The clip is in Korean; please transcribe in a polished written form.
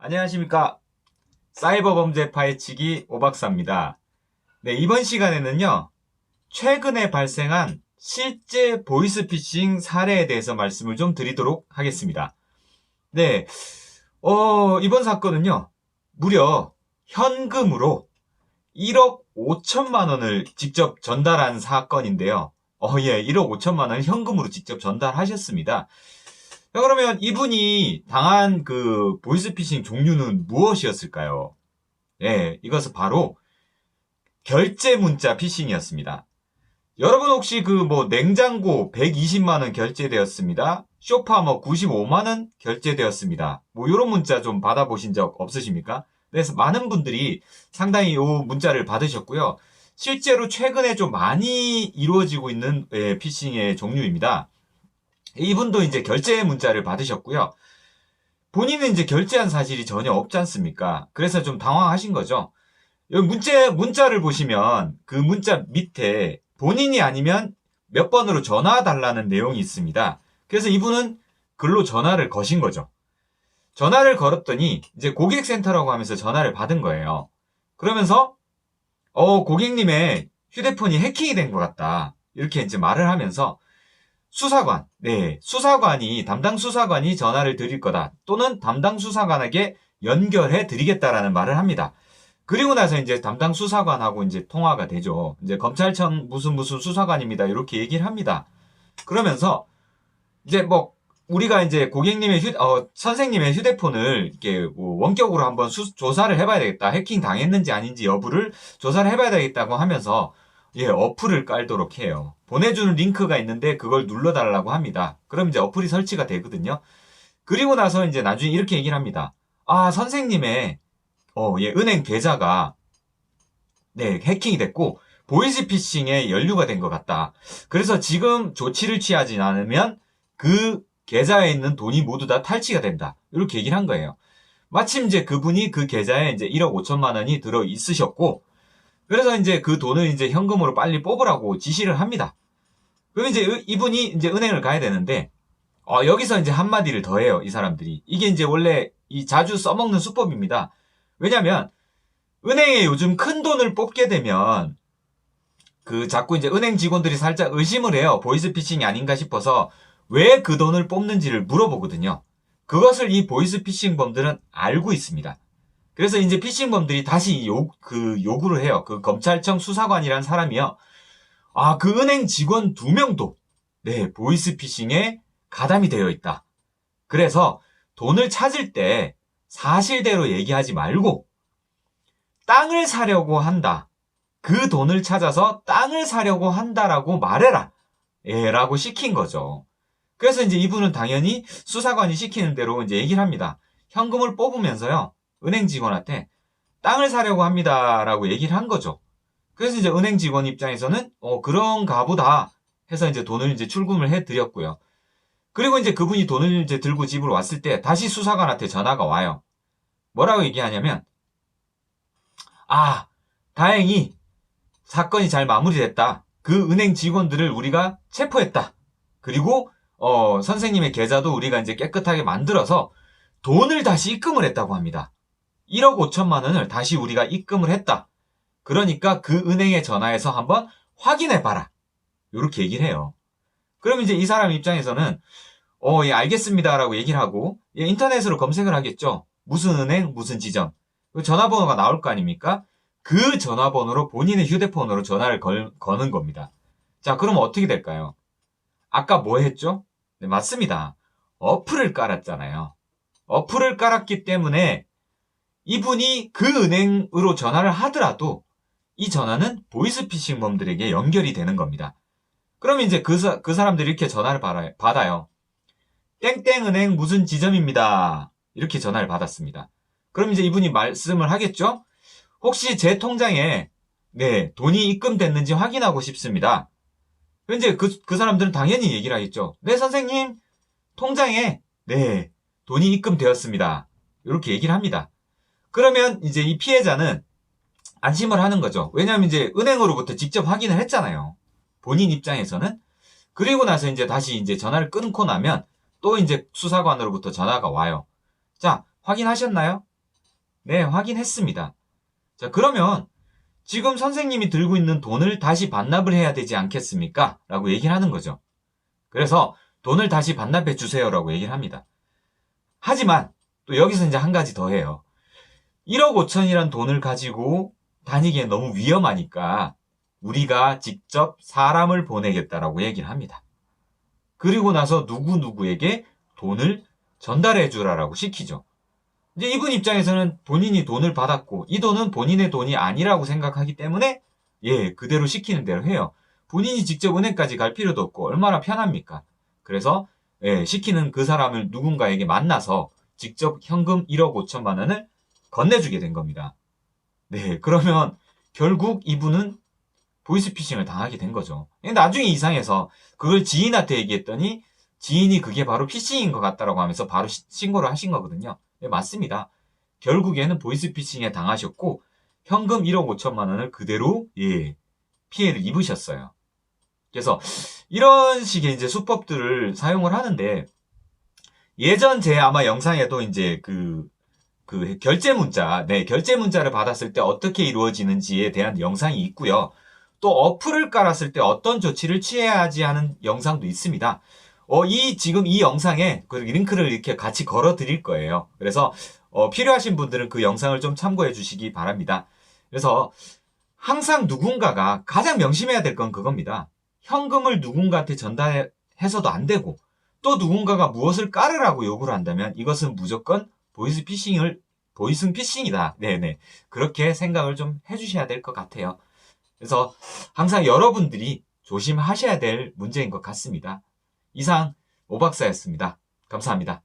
안녕하십니까. 사이버 범죄 파헤치기 오박사입니다. 네, 이번 시간에는요, 최근에 발생한 실제 보이스피싱 사례에 대해서 말씀을 좀 드리도록 하겠습니다. 네, 이번 사건은요, 무려 현금으로 1억 5천만 원을 직접 전달한 사건인데요. 1억 5천만 원을 현금으로 직접 전달하셨습니다. 자, 그러면 이분이 당한 그 보이스피싱 종류는 무엇이었을까요? 네, 이것은 바로 결제 문자 피싱이었습니다. 여러분 혹시 그 뭐 냉장고 120만 원 결제되었습니다. 쇼파 뭐 95만 원 결제되었습니다. 뭐 이런 문자 좀 받아보신 적 없으십니까? 그래서 많은 분들이 상당히 이 문자를 받으셨고요. 실제로 최근에 좀 많이 이루어지고 있는 피싱의 종류입니다. 이분도 이제 결제 문자를 받으셨고요. 본인은 이제 결제한 사실이 전혀 없지 않습니까? 그래서 좀 당황하신 거죠. 여기 문자를 보시면 그 문자 밑에 본인이 아니면 몇 번으로 전화 달라는 내용이 있습니다. 그래서 이분은 글로 전화를 거신 거죠. 전화를 걸었더니 이제 고객센터라고 하면서 전화를 받은 거예요. 그러면서 고객님의 휴대폰이 해킹이 된 것 같다. 이렇게 이제 말을 하면서 담당 수사관이 전화를 드릴 거다. 또는 담당 수사관에게 연결해 드리겠다라는 말을 합니다. 그리고 나서 이제 담당 수사관하고 이제 통화가 되죠. 이제 검찰청 무슨 수사관입니다. 이렇게 얘기를 합니다. 그러면서 이제 뭐 우리가 이제 고객님의 선생님의 휴대폰을 이렇게 뭐 원격으로 한번 조사를 해봐야 되겠다. 해킹 당했는지 아닌지 여부를 조사를 해봐야 되겠다고 하면서 어플을 깔도록 해요. 보내주는 링크가 있는데 그걸 눌러달라고 합니다. 그럼 이제 어플이 설치가 되거든요. 그리고 나서 이제 나중에 이렇게 얘기를 합니다. 선생님의 은행 계좌가 해킹이 됐고 보이스피싱에 연루가 된 것 같다. 그래서 지금 조치를 취하지 않으면 그 계좌에 있는 돈이 모두 다 탈취가 된다. 이렇게 얘기를 한 거예요. 마침 이제 그분이 그 계좌에 이제 1억 5천만 원이 들어 있으셨고, 그래서 이제 그 돈을 이제 현금으로 빨리 뽑으라고 지시를 합니다. 그럼 이제 이분이 이제 은행을 가야 되는데, 여기서 이제 한마디를 더 해요, 이 사람들이. 이게 이제 원래 자주 써먹는 수법입니다. 왜냐면, 은행에 요즘 큰 돈을 뽑게 되면, 자꾸 이제 은행 직원들이 살짝 의심을 해요. 보이스피싱이 아닌가 싶어서, 왜 그 돈을 뽑는지를 물어보거든요. 그것을 이 보이스피싱범들은 알고 있습니다. 그래서 이제 피싱범들이 다시 요구를 해요. 그 검찰청 수사관이란 사람이요. 그 은행 직원 2명도, 보이스피싱에 가담이 되어 있다. 그래서 돈을 찾을 때 사실대로 얘기하지 말고, 땅을 사려고 한다. 그 돈을 찾아서 땅을 사려고 한다라고 말해라. 라고 시킨 거죠. 그래서 이제 이분은 당연히 수사관이 시키는 대로 이제 얘기를 합니다. 현금을 뽑으면서요, 은행 직원한테 땅을 사려고 합니다라고 얘기를 한 거죠. 그래서 이제 은행 직원 입장에서는 그런가 보다 해서 이제 돈을 이제 출금을 해 드렸고요. 그리고 이제 그분이 돈을 이제 들고 집으로 왔을 때 다시 수사관한테 전화가 와요. 뭐라고 얘기하냐면, 다행히 사건이 잘 마무리됐다. 그 은행 직원들을 우리가 체포했다. 그리고 선생님의 계좌도 우리가 이제 깨끗하게 만들어서 돈을 다시 입금을 했다고 합니다. 1억 5천만 원을 다시 우리가 입금을 했다. 그러니까 그 은행에 전화해서 한번 확인해봐라. 이렇게 얘기를 해요. 그럼 이제 이 사람 입장에서는 알겠습니다라고 얘기를 하고 인터넷으로 검색을 하겠죠. 무슨 은행, 무슨 지점. 그 전화번호가 나올 거 아닙니까? 그 전화번호로 본인의 휴대폰으로 전화를 거는 겁니다. 자, 그럼 어떻게 될까요? 아까 뭐 했죠? 네, 맞습니다. 어플을 깔았잖아요. 어플을 깔았기 때문에 이분이 그 은행으로 전화를 하더라도 이 전화는 보이스피싱범들에게 연결이 되는 겁니다. 그럼 이제 그 사람들이 이렇게 전화를 받아요. 땡땡은행 무슨 지점입니다. 이렇게 전화를 받았습니다. 그럼 이제 이분이 말씀을 하겠죠? 혹시 제 통장에 돈이 입금됐는지 확인하고 싶습니다. 이제 그 사람들은 당연히 얘기를 하겠죠. 네, 선생님, 통장에, 돈이 입금되었습니다. 이렇게 얘기를 합니다. 그러면 이제 이 피해자는 안심을 하는 거죠. 왜냐하면 이제 은행으로부터 직접 확인을 했잖아요. 본인 입장에서는. 그리고 나서 이제 다시 이제 전화를 끊고 나면 또 이제 수사관으로부터 전화가 와요. 자, 확인하셨나요? 네, 확인했습니다. 자, 그러면 지금 선생님이 들고 있는 돈을 다시 반납을 해야 되지 않겠습니까? 라고 얘기를 하는 거죠. 그래서 돈을 다시 반납해 주세요라고 얘기를 합니다. 하지만 또 여기서 이제 한 가지 더 해요. 1억 5천이란 돈을 가지고 다니기엔 너무 위험하니까 우리가 직접 사람을 보내겠다라고 얘기를 합니다. 그리고 나서 누구누구에게 돈을 전달해 주라라고 시키죠. 이제 이분 입장에서는 본인이 돈을 받았고 이 돈은 본인의 돈이 아니라고 생각하기 때문에 그대로 시키는 대로 해요. 본인이 직접 은행까지 갈 필요도 없고 얼마나 편합니까? 그래서 시키는 그 사람을 누군가에게 만나서 직접 현금 1억 5천만 원을 건네주게 된 겁니다. 네, 그러면 결국 이분은 보이스피싱을 당하게 된 거죠. 나중에 이상해서 그걸 지인한테 얘기했더니 지인이 그게 바로 피싱인 것 같다라고 하면서 바로 신고를 하신 거거든요. 네, 맞습니다. 결국에는 보이스피싱에 당하셨고 현금 1억 5천만 원을 그대로 피해를 입으셨어요. 그래서 이런 식의 이제 수법들을 사용을 하는데 예전 제 아마 영상에도 이제 그 결제 문자, 결제 문자를 받았을 때 어떻게 이루어지는지에 대한 영상이 있고요. 또 어플을 깔았을 때 어떤 조치를 취해야지 하는 영상도 있습니다. 지금 이 영상에 그 링크를 이렇게 같이 걸어 드릴 거예요. 그래서 필요하신 분들은 그 영상을 좀 참고해 주시기 바랍니다. 그래서 항상 누군가가 가장 명심해야 될 건 그겁니다. 현금을 누군가한테 전달해서도 안 되고 또 누군가가 무엇을 깔으라고 요구를 한다면 이것은 무조건 보이스피싱이다. 네네. 그렇게 생각을 좀 해주셔야 될 것 같아요. 그래서 항상 여러분들이 조심하셔야 될 문제인 것 같습니다. 이상 오박사였습니다. 감사합니다.